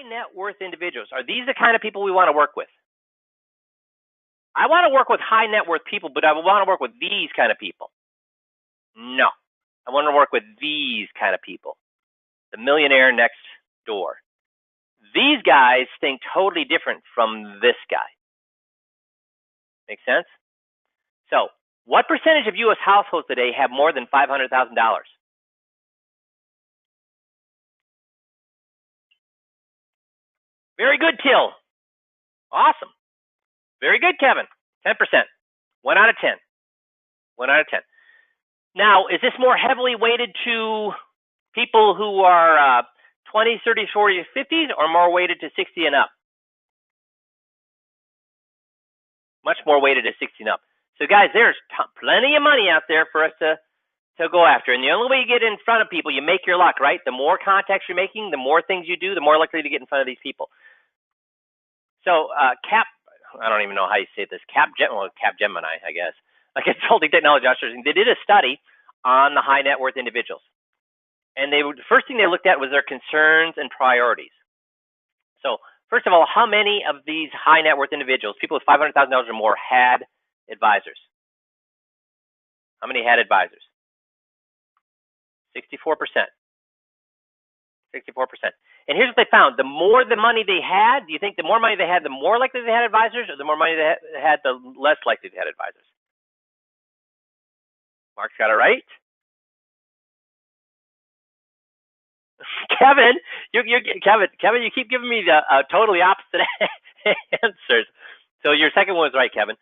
high net worth individuals. Are these the kind of people we want to work with? I want to work with high net worth people, but I want to work with these kind of people. No, I want to work with these kind of people. The millionaire next door. These guys think totally different from this guy. Make sense? So, what percentage of U.S. households today have more than $500,000? Very good, Till. Awesome. Very good, Kevin. 10%. 1 out of 10. 1 out of 10. Now, is this more heavily weighted to people who are 20s, 30s, 40s, 50s, or more weighted to 60 and up? Much more weighted to 60 and up. So, guys, there's plenty of money out there for us to go after. And the only way you get in front of people, you make your luck, right? The more contacts you're making, the more things you do, the more likely to get in front of these people. So, I don't even know how you say this. Capgemini, I guess. A consulting technology outsourcing. They did a study on the high net worth individuals. And the first thing they looked at was their concerns and priorities. So, first of all, how many of these high net worth individuals, people with $500,000 or more, had advisors? How many had advisors? 64%. 64%. And here's what they found. The more the money they had, do you think the more money they had, the more likely they had advisors, or the more money they had, the less likely they had advisors? Mark's got it right. Kevin, Kevin, you keep giving me the totally opposite answers. So your second one was right, Kevin.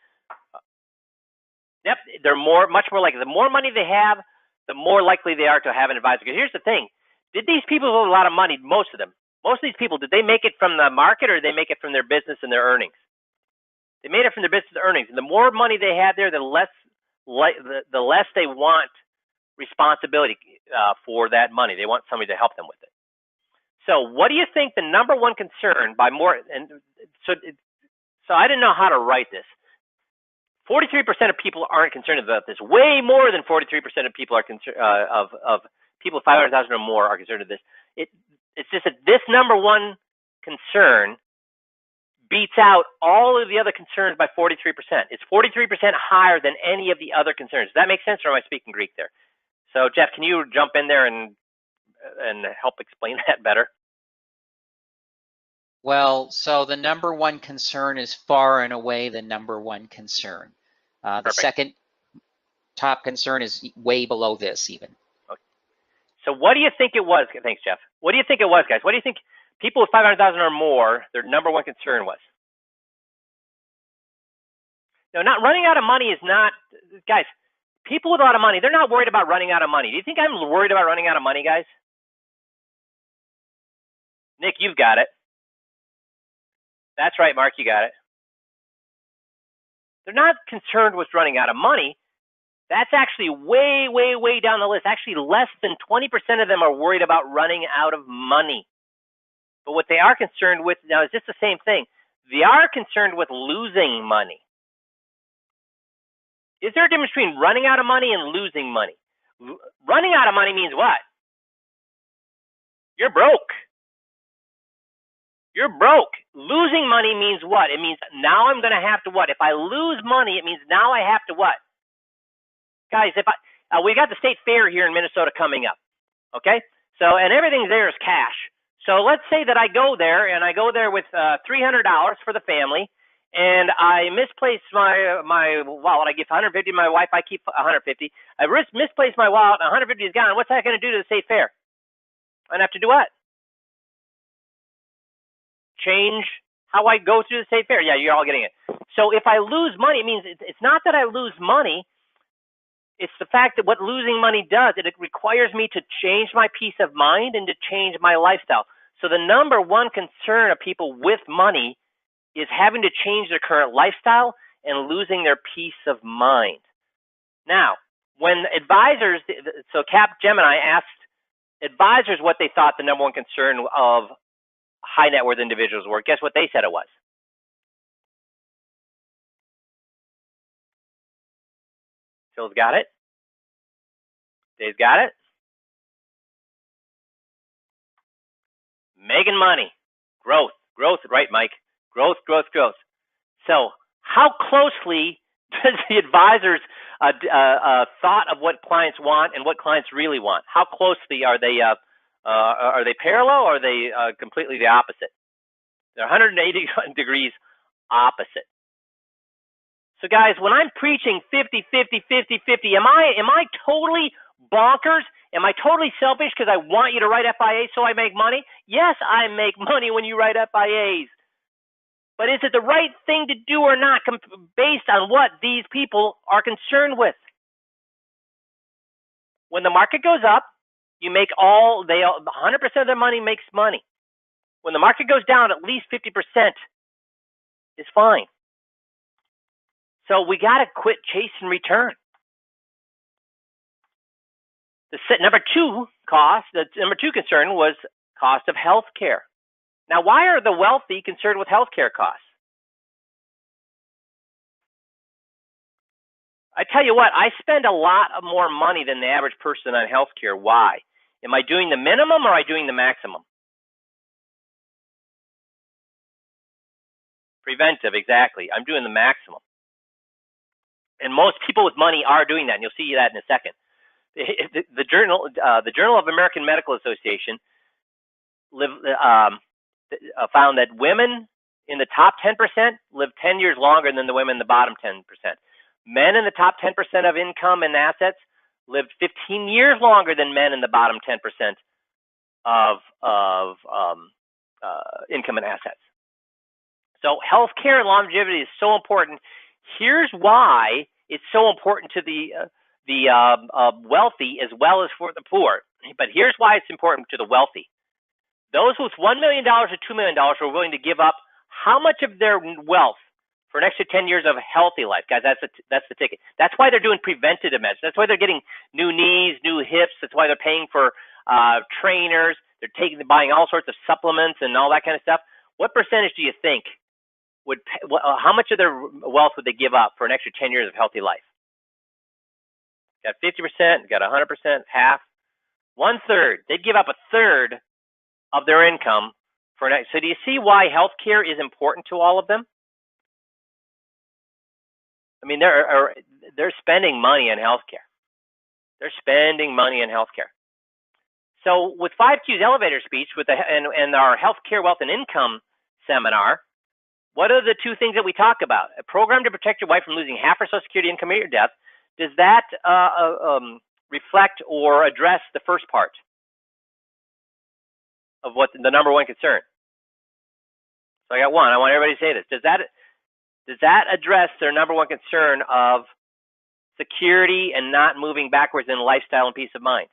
Yep, they're much more likely. The more money they have, the more likely they are to have an advisor. Because here's the thing. Did these people with a lot of money, most of these people, did they make it from the market, or did they make it from their business and their earnings? They made it from their business and earnings. And the more money they had there, the less they want responsibility for that money. They want somebody to help them with it. So what do you think the number one concern by more, and so I didn't know how to write this. 43% of people aren't concerned about this. Way more than 43% of people are concerned of people with 500,000 or more are concerned with this. It's just that this number one concern beats out all of the other concerns by 43%. It's 43% higher than any of the other concerns. Does that make sense, or am I speaking Greek there? So, Jeff, can you jump in there and help explain that better? Well, so the number one concern is far and away the number one concern. The second top concern is way below this even. Okay. So what do you think it was? Thanks, Jeff. What do you think it was, guys? What do you think people with 500,000 or more, their number one concern was? No, not running out of money is not, guys, people with a lot of money, they're not worried about running out of money. Do you think I'm worried about running out of money, guys? Nick, you've got it. That's right, Mark, you got it. They're not concerned with running out of money. That's actually way, way, way down the list. Actually, less than 20% of them are worried about running out of money. But what they are concerned with, now is this the same thing? They are concerned with losing money. Is there a difference between running out of money and losing money? Running out of money means what? You're broke. You're broke. Losing money means what? It means now I'm going to have to what? If I lose money, it means now I have to what? Guys, if we got the state fair here in Minnesota coming up, okay? So, and everything there is cash. So let's say that I go there, and I go there with $300 for the family, and I misplace my wallet. I give $150 to my wife. I keep $150. I misplace my wallet. $150 is gone. What's that going to do to the state fair? I'm going to have to do what? Change how I go through the state fair. Yeah, you're all getting it. So if I lose money, it means it's not that I lose money. It's the fact that what losing money does, it requires me to change my peace of mind and to change my lifestyle. So the number one concern of people with money is having to change their current lifestyle and losing their peace of mind. Now, when advisors, so Capgemini asked advisors what they thought the number one concern of high net worth individuals were. Guess what they said it was? Phil's got it. Dave's got it. Making money, Growth, right, Mike? Growth. So how closely does the advisors thought of what clients want and what clients really want? How closely are they parallel, or are they completely the opposite? They're 180 degrees opposite. So guys, when I'm preaching 50, 50, 50, 50, am I totally bonkers? Am I totally selfish because I want you to write FIAs so I make money? Yes, I make money when you write FIAs. But is it the right thing to do or not based on what these people are concerned with? When the market goes up, you make 100% of their money makes money. When the market goes down, at least 50% is fine. So we got to quit chasing return. The number two concern was cost of health care. Now, why are the wealthy concerned with health care costs? I tell you what, I spend a lot more money than the average person on health care. Why? Am I doing the minimum or am I doing the maximum? Preventive, exactly. I'm doing the maximum. And most people with money are doing that, and you'll see that in a second. The Journal of American Medical Association found that women in the top 10% live 10 years longer than the women in the bottom 10%. Men in the top 10% of income and assets lived 15 years longer than men in the bottom 10% of income and assets. So healthcare and longevity is so important. Here's why it's so important to the wealthy as well as for the poor. But here's why it's important to the wealthy. Those with $1 million or $2 million are willing to give up how much of their wealth for an extra 10 years of healthy life? Guys, that's the ticket. That's why they're doing preventative measures. That's why they're getting new knees, new hips. That's why they're paying for trainers. They're buying all sorts of supplements and all that kind of stuff. What percentage do you think how much of their wealth would they give up for an extra 10 years of healthy life? Got 50%, got 100%, half, 1/3. They'd give up 1/3 of their income for an. So do you see why healthcare is important to all of them? I mean, they're spending money on healthcare. They're spending money on healthcare. So with 5Q's elevator speech and our healthcare, wealth, and income seminar, what are the two things that we talk about? A program to protect your wife from losing half her Social Security income at your death. Does that reflect or address the first part of what the number one concern? So I got one. I want everybody to say this. Does that address their number one concern of security and not moving backwards in lifestyle and peace of mind?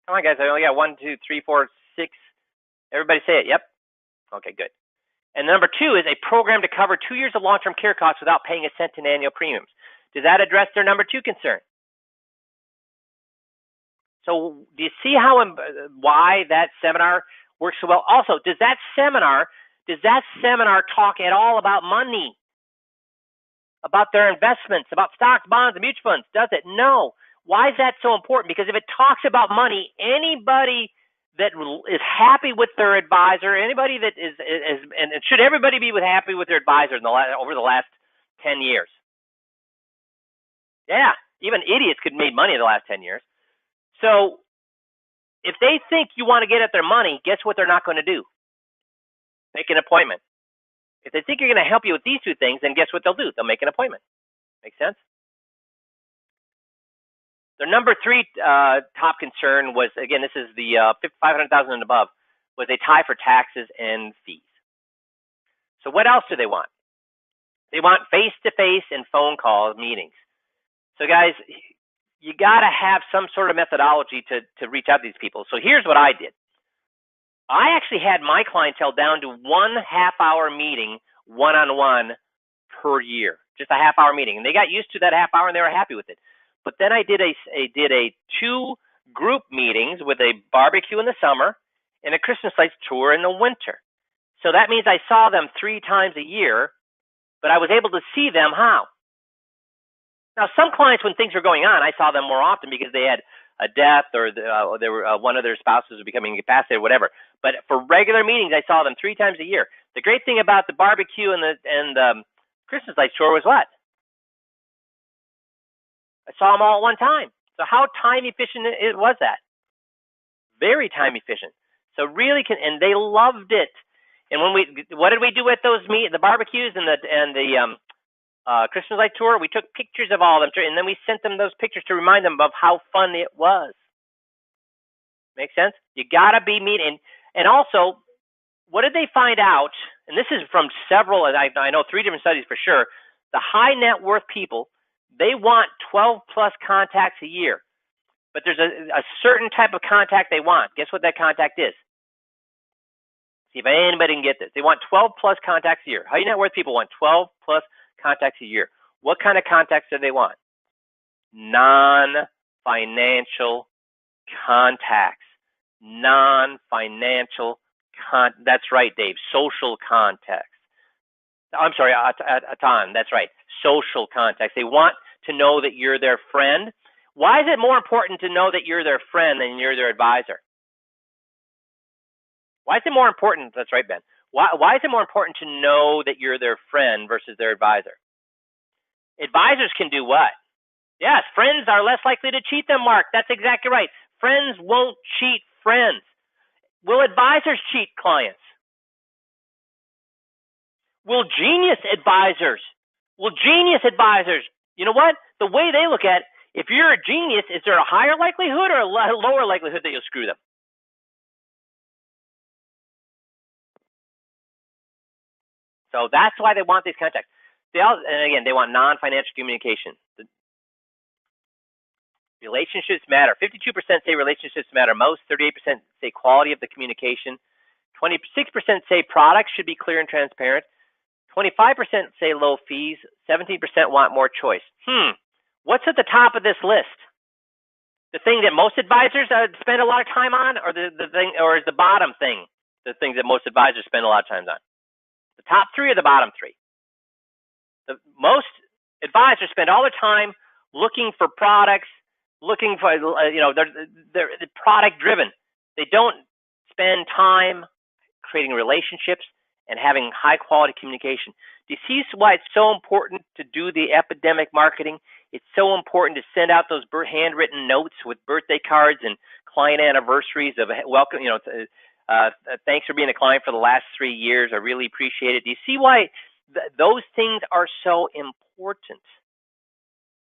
Come on, guys. I only got 1, 2, 3, 4, 6. Everybody say it. Yep. Okay, good. And number two is a program to cover 2 years of long-term care costs without paying a cent in annual premiums. Does that address their number two concern? So do you see why that seminar works so well? Also, does that seminar talk at all about money, about their investments, about stocks, bonds, and mutual funds? Does it? No. Why is that so important? Because if it talks about money, anybody that is happy with their advisor, anybody that is and it should everybody be happy with their advisor over the last 10 years. Yeah, even idiots could make money in the last 10 years. So if they think you want to get at their money, guess what they're not going to do? Make an appointment. If they think you're going to help you with these two things, then guess what they'll do? They'll make an appointment. Make sense? Their number three top concern was, again, this is the $500,000 and above, was a tie for taxes and fees. So what else do they want? They want face-to-face and phone call meetings. So guys, you got to have some sort of methodology to reach out to these people. So here's what I did. I actually had my clientele down to 1 half-hour meeting, one-on-one per year, just a half-hour meeting. And they got used to that half hour and they were happy with it. But then I did a 2 group meetings with a barbecue in the summer and a Christmas lights tour in the winter. So that means I saw them 3 times a year, but I was able to see them how? Now, some clients, when things were going on, I saw them more often because they had a death or there were one of their spouses was becoming incapacitated, whatever. But for regular meetings, I saw them 3 times a year. The great thing about the barbecue and the Christmas lights tour was what? I saw them all at one time. So how time efficient was that? Very time efficient. So really and they loved it. And what did we do at those the barbecues and the Christmas light tour? We took pictures of all of them, and then we sent them those pictures to remind them of how fun it was. Make sense? You gotta be meeting. And also, what did they find out? And this is from several. I know 3 different studies for sure. The high net worth people, they want 12 plus contacts a year. But there's a certain type of contact they want. Guess what that contact is? See if anybody can get this. They want 12 plus contacts a year. High net worth people want 12 plus contacts a year. What kind of contacts do they want? Non-financial contacts. Non-financial that's right, Dave. Social contacts. I'm sorry, Atan. That's right. Social contacts. They want to know that you're their friend. Why is it more important to know that you're their friend than you're their advisor? Why is it more important? That's right, Ben. Why is it more important to know that you're their friend versus their advisor? Advisors can do what? Yes, friends are less likely to cheat them, Mark. That's exactly right. Friends won't cheat friends. Will advisors cheat clients? Will genius advisors? You know what? The way they look at it, if you're a genius, is there a higher likelihood or a lower likelihood that you'll screw them? So that's why they want these contacts. And again, they want non-financial communication. Relationships matter. 52% say relationships matter most. 38% say quality of the communication. 26% say products should be clear and transparent. 25% say low fees. 17% want more choice. What's at the top of this list? The thing that most advisors spend a lot of time on, or the thing, or is the bottom thing the thing that most advisors spend a lot of time on? The top 3 or the bottom 3? The most advisors spend all their time looking for products, looking for they're product driven. They don't spend time creating relationships and having high quality communication. Do you see why it's so important to do the epidemic marketing? It's so important to send out those handwritten notes with birthday cards and client anniversaries of welcome. Thanks for being a client for the last 3 years. I really appreciate it. Do you see why those things are so important?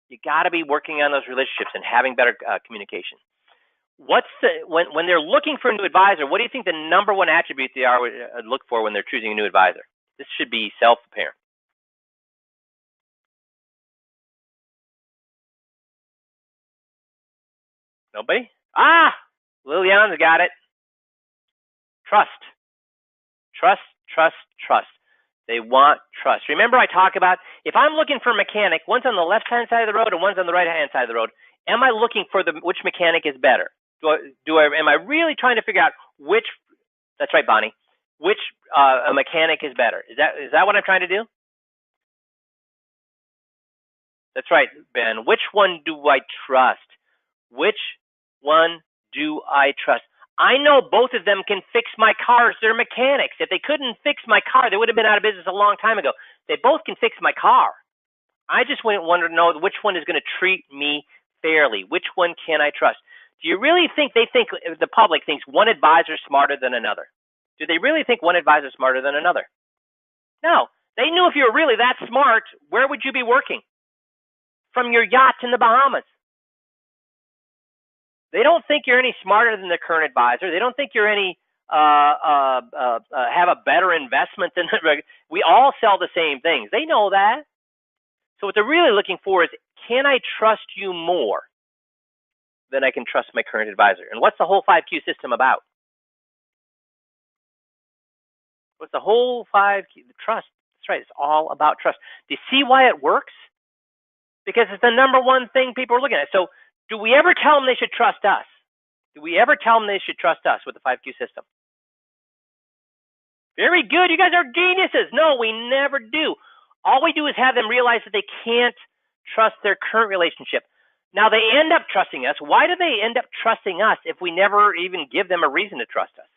You got to be working on those relationships and having better communication. When they're looking for a new advisor, what do you think the number 1 attribute they look for when they're choosing a new advisor? This should be self-apparent. Nobody? Liliana's got it. Trust. They want trust. Remember I talk about, if I'm looking for a mechanic, one's on the left-hand side of the road and one's on the right-hand side of the road, am I looking for which mechanic is better? Am I really trying to figure out which, that's right, Bonnie, which a mechanic is better? Is that what I'm trying to do? That's right, Ben. Which one do I trust? Which one do I trust? I know both of them can fix my cars. They're mechanics. If they couldn't fix my car, they would have been out of business a long time ago. They both can fix my car. I just want to know which one is going to treat me fairly. Which one can I trust? Do you really think the public thinks one advisor is smarter than another? Do they really think one advisor is smarter than another? No. They knew if you were really that smart, where would you be working? From your yacht in the Bahamas. They don't think you're any smarter than the current advisor. They don't think you're any have a better investment than we all sell the same things. They know that. So what they're really looking for is, can I trust you more than I can trust my current advisor? And what's the whole 5Q system about? What's the whole 5Q? Trust. That's right. It's all about trust. Do you see why it works? Because it's the number 1 thing people are looking at. So do we ever tell them they should trust us? Do we ever tell them they should trust us with the 5Q system? Very good. You guys are geniuses. No, we never do. All we do is have them realize that they can't trust their current relationship. Now they end up trusting us. Why do they end up trusting us if we never even give them a reason to trust us?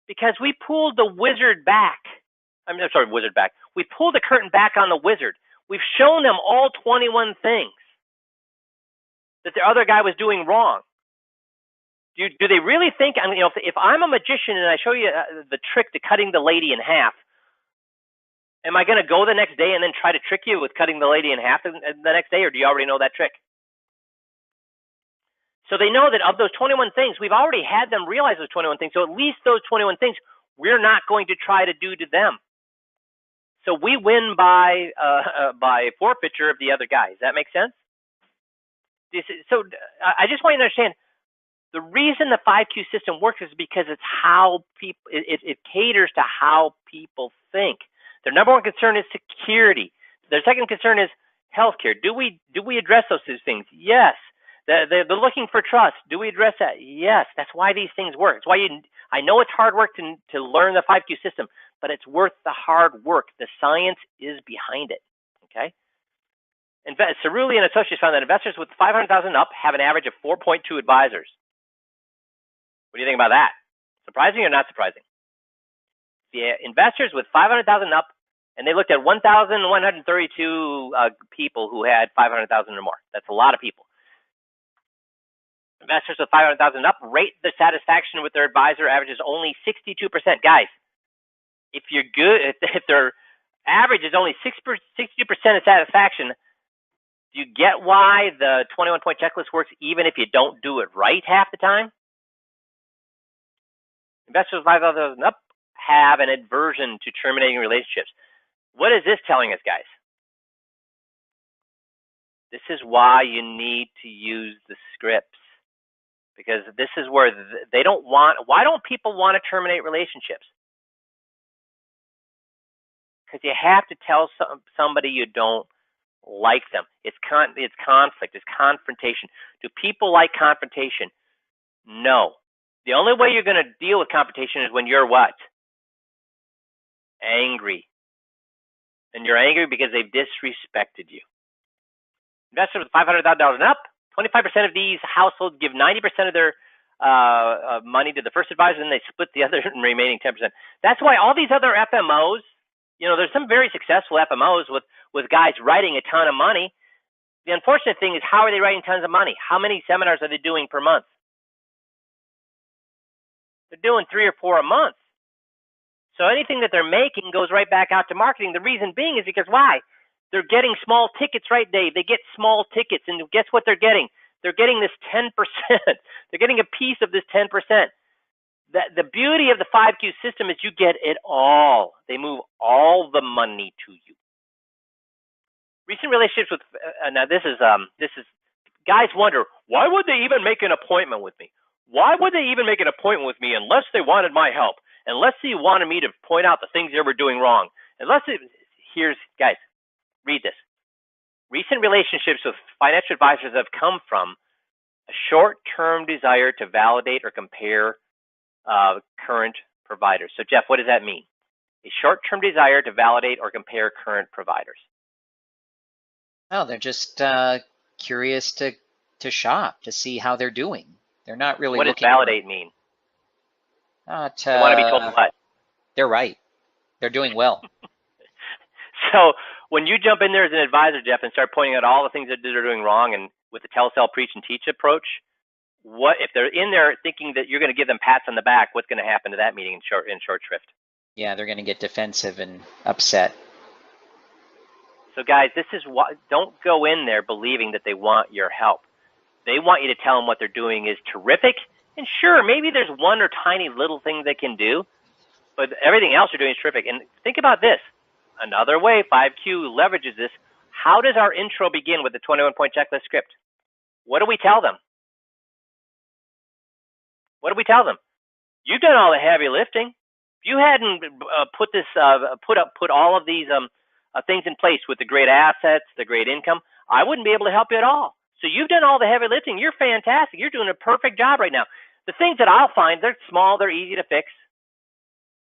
Because we pulled the wizard back. Wizard back. We pulled the curtain back on the wizard. We've shown them all 21 things that the other guy was doing wrong. Do they really think? I mean, if I'm a magician and I show you the trick to cutting the lady in half, am I going to go the next day and then try to trick you with cutting the lady in half the next day, or do you already know that trick? So they know that of those 21 things, we've already had them realize those 21 things. So at least those 21 things we're not going to try to do to them. So we win by forfeiture of the other guy. Does that make sense? So I just want you to understand, the reason the 5Q system works is because it's how people, it caters to how people think. Their number one concern is security. Their second concern is healthcare. Do we address those two things? Yes. They're looking for trust. Do we address that? Yes. That's why these things work. It's why I know it's hard work to learn the 5Q system, but it's worth the hard work. The science is behind it. Okay. Cerulli and Associates found that investors with 500,000 up have an average of 4.2 advisors. What do you think about that? Surprising or not surprising? The investors with 500,000 up, and they looked at 1,132 people who had 500,000 or more. That's a lot of people. Investors with 500,000 up rate their satisfaction with their advisor averages only 62%. Guys, if you're good, if their average is only 62% of satisfaction, do you get why the 21-point checklist works even if you don't do it right half the time? Investors with 5,000 up have an aversion to terminating relationships. What is this telling us, guys? This is why you need to use the scripts, because this is where they don't want. Why don't people want to terminate relationships? Because you have to tell somebody you don't like them. It's conflict. It's confrontation. Do people like confrontation? No. The only way you're going to deal with confrontation is when you're what? Angry. And you're angry because they've disrespected you. Investors with $500,000 and up, 25% of these households give 90% of their money to the first advisor, and they split the other remaining 10%. That's why all these other FMOs, there's some very successful FMOs with guys writing a ton of money. The unfortunate thing is, how are they writing tons of money? How many seminars are they doing per month? They're doing 3 or 4 a month. So anything that they're making goes right back out to marketing. The reason being is because why? They're getting small tickets, right, Dave? They get small tickets, and guess what they're getting? They're getting this 10%. They're getting a piece of this 10%. The beauty of the 5Q system is you get it all. They move all the money to you. Recent relationships with now this is guys wonder, why would they even make an appointment with me? Why would they even make an appointment with me unless they wanted my help? Unless they wanted me to point out the things they were doing wrong. Guys, read this. Recent relationships with financial advisors have come from a short-term desire to validate or compare current providers. So, Jeff, what does that mean? A short-term desire to validate or compare current providers. Oh, they're just curious to shop, to see how they're doing. They're not really What does validate mean? They want to be told what? They're right. They're doing well. So when you jump in there as an advisor, Jeff, and start pointing out all the things that they're doing wrong, and with the tell, sell, preach, and teach approach, what if they're in there thinking that you're going to give them pats on the back? What's going to happen to that meeting in short shrift? Yeah, they're going to get defensive and upset. So guys, this is why, don't go in there believing that they want your help. They want you to tell them what they're doing is terrific. And sure, maybe there's one or tiny little thing they can do, but everything else you're doing is terrific. And think about this. Another way 5Q leverages this. How does our intro begin with the 21-point checklist script? What do we tell them? What do we tell them? You've done all the heavy lifting. If you hadn't put all of these things in place with the great assets, the great income, I wouldn't be able to help you at all. So you've done all the heavy lifting. You're fantastic. You're doing a perfect job right now. The things that I'll find, they're small, they're easy to fix.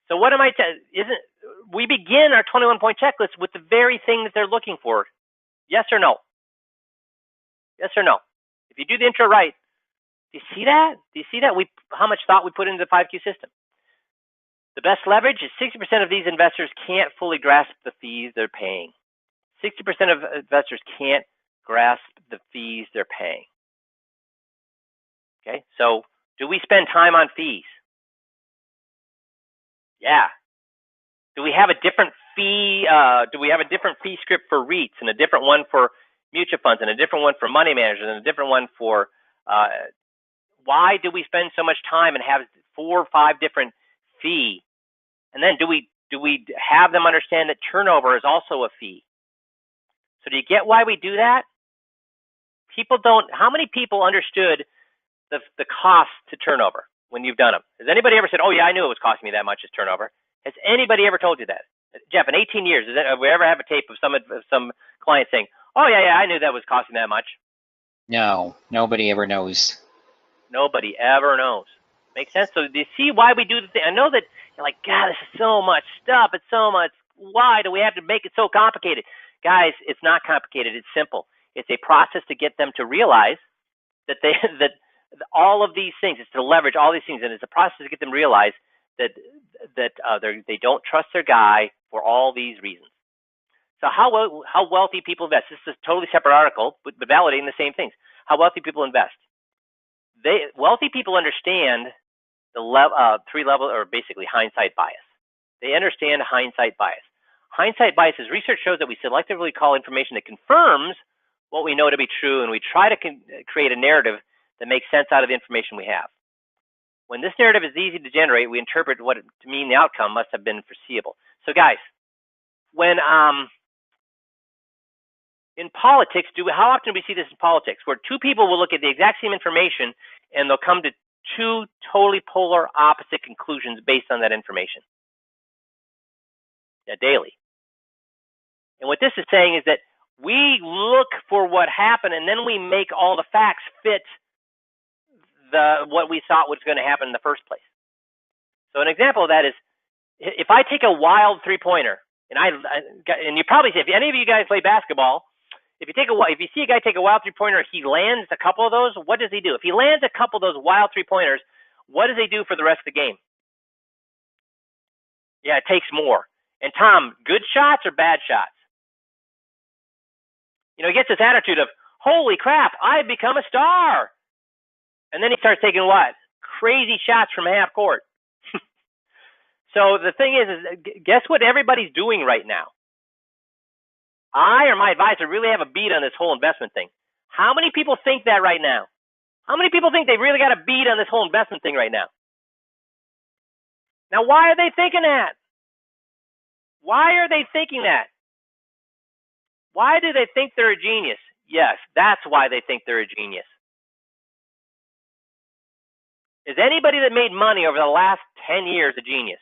So what am I we begin our 21-point checklist with the very thing that they're looking for. Yes or no? Yes or no? If you do the intro right, do you see that? Do you see that? How much thought we put into the 5Q system? The best leverage is 60% of these investors can't fully grasp the fees they're paying. 60% of investors can't grasp the fees they're paying. Okay, so do we spend time on fees? Yeah. Do we have a different fee? Do we have a different fee script for REITs and a different one for mutual funds and a different one for money managers and a different one for? Why do we spend so much time and have 4 or 5 different fee? And then do we have them understand that turnover is also a fee? So do you get why we do that? People don't. How many people understood the cost to turnover when you've done them? Has anybody ever said, "Oh yeah, I knew it was costing me that much as turnover"? Has anybody ever told you that? Jeff, in 18 years, have we ever have a tape of some client saying, "Oh yeah, I knew that was costing that much"? No, nobody ever knows. Nobody ever knows. Makes sense? So do you see why we do the thing? I know that you're like, God, this is so much stuff. It's so much. Why do we have to make it so complicated? Guys, it's not complicated. It's simple. It's a process to get them to realize that that all of these things, it's to leverage all these things, and it's a process to get them to realize that they don't trust their guy for all these reasons. So how wealthy people invest. This is a totally separate article, but validating the same things. How wealthy people invest. Wealthy people understand the 3 level, or basically hindsight bias. They understand hindsight bias. Hindsight bias is research shows that we selectively call information that confirms what we know to be true, and we try to create a narrative that makes sense out of the information we have. When this narrative is easy to generate, we interpret what to mean the outcome must have been foreseeable. So guys, when in politics, how often do we see this in politics, where 2 people will look at the exact same information and they'll come to 2 totally polar opposite conclusions based on that information? Yeah, daily. And what this is saying is that we look for what happened and then we make all the facts fit what we thought was going to happen in the first place. So an example of that is, if I take a wild 3-pointer, and you probably say, if any of you guys play basketball, if you see a guy take a wild 3-pointer, he lands a couple of those, what does he do? If he lands a couple of those wild 3-pointers, what does he do for the rest of the game? Yeah, it takes more. And Tom, good shots or bad shots? He gets this attitude of, holy crap, I've become a star. And then he starts taking what? Crazy shots from half court. So the thing is, guess what everybody's doing right now? I or my advisor really have a beat on this whole investment thing. How many people think that right now? How many people think they've really got a beat on this whole investment thing right now? Now, why are they thinking that? Why are they thinking that? Why do they think they're a genius? Yes, that's why they think they're a genius. Is anybody that made money over the last 10 years a genius?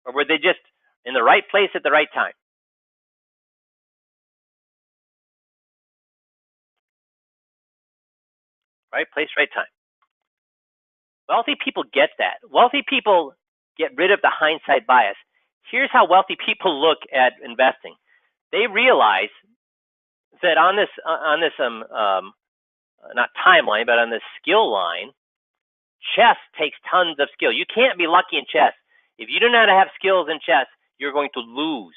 Or were they just in the right place at the right time? Right place, right time. Wealthy people get that. Wealthy people get rid of the hindsight bias. Here's how wealthy people look at investing. They realize that on this not timeline, but on this skill line, chess takes tons of skill. You can't be lucky in chess. If you do not have skills in chess, you're going to lose.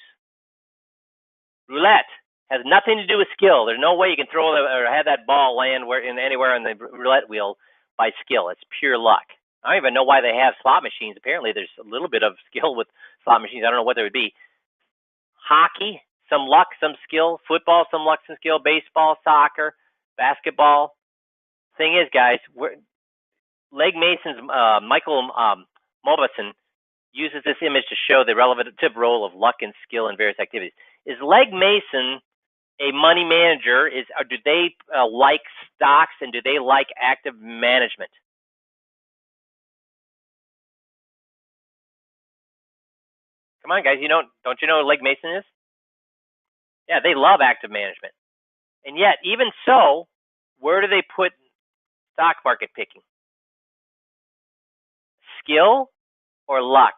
Roulette has nothing to do with skill. There's no way you can throw or have that ball land anywhere on the roulette wheel by skill. It's pure luck. I don't even know why they have slot machines. Apparently, there's a little bit of skill with slot machines. I don't know what they would be. Hockey, some luck, some skill. Football, some luck, some skill. Baseball, soccer, basketball. Thing is, guys, Legg Mason's Michael Mauboussin uses this image to show the relative role of luck and skill in various activities. Is Legg Mason a money manager? Or do they like stocks, and do they like active management? Come on, guys, don't you know what Legg Mason is? Yeah, they love active management. And yet, even so, where do they put stock market picking? Skill or luck?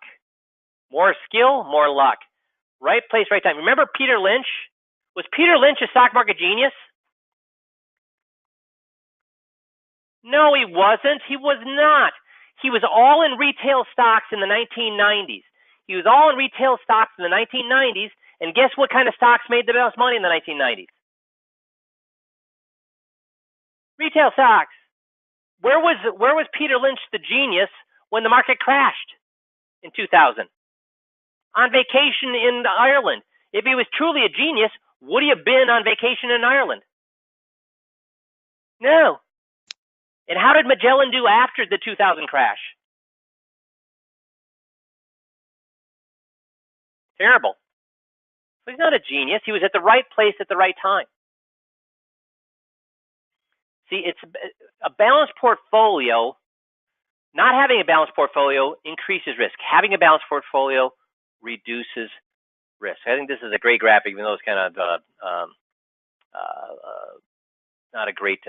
More skill, more luck. Right place, right time. Remember Peter Lynch? Was Peter Lynch a stock market genius? No, he wasn't. He was not. He was all in retail stocks in the 1990s. He was all in retail stocks in the 1990s, and guess what kind of stocks made the most money in the 1990s? Retail stocks. Where was Peter Lynch, the genius, when the market crashed in 2000? On vacation in Ireland. If he was truly a genius, would he have been on vacation in Ireland? No. And how did Magellan do after the 2000 crash? Terrible. So he's not a genius. He was at the right place at the right time. See, it's a balanced portfolio. Not having a balanced portfolio increases risk. Having a balanced portfolio reduces risk. I think this is a great graphic, even though it's kind of not a great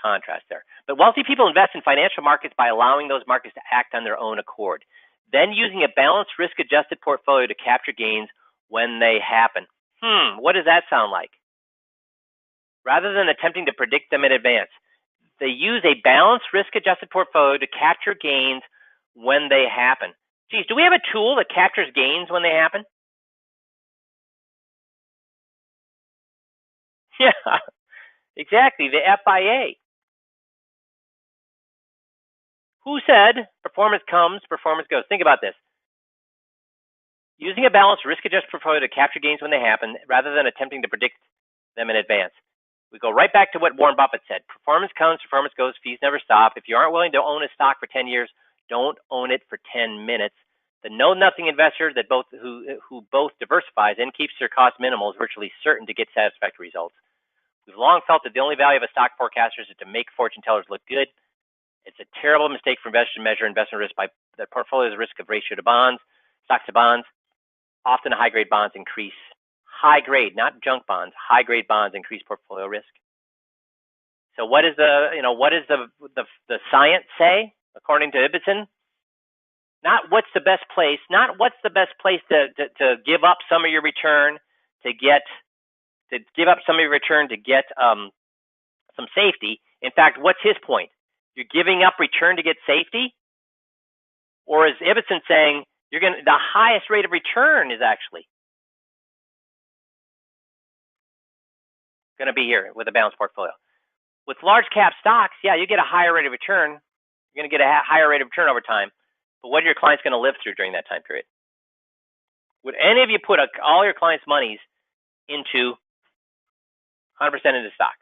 contrast there. But wealthy people invest in financial markets by allowing those markets to act on their own accord, then using a balanced risk-adjusted portfolio to capture gains when they happen. What does that sound like? Rather than attempting to predict them in advance, they use a balanced risk-adjusted portfolio to capture gains when they happen. Geez, do we have a tool that captures gains when they happen? Yeah, exactly, the FIA. Who said performance comes, performance goes? Think about this. Using a balanced risk-adjusted portfolio to capture gains when they happen, rather than attempting to predict them in advance. We go right back to what Warren Buffett said. Performance comes, performance goes, fees never stop. If you aren't willing to own a stock for 10 years, don't own it for 10 minutes. The know-nothing investor that who both diversifies and keeps their cost minimal is virtually certain to get satisfactory results. We've long felt that the only value of a stock forecaster is to make fortune tellers look good. It's a terrible mistake for investors to measure investment risk by the portfolio's risk of ratio to bonds, stocks to bonds. Often high-grade bonds increase. High-grade, not junk bonds. High-grade bonds increase portfolio risk. So what is the science say according to Ibbotson? Not what's the best place. Not what's the best place to give up some of your return to get some safety. In fact, what's his point? You're giving up return to get safety, or is Ibbotson saying the highest rate of return is actually going to be here with a balanced portfolio? With large cap stocks, yeah, you get a higher rate of return. You're going to get a higher rate of return over time. But what are your clients going to live through during that time period? Would any of you put all your clients' monies into 100% into stocks?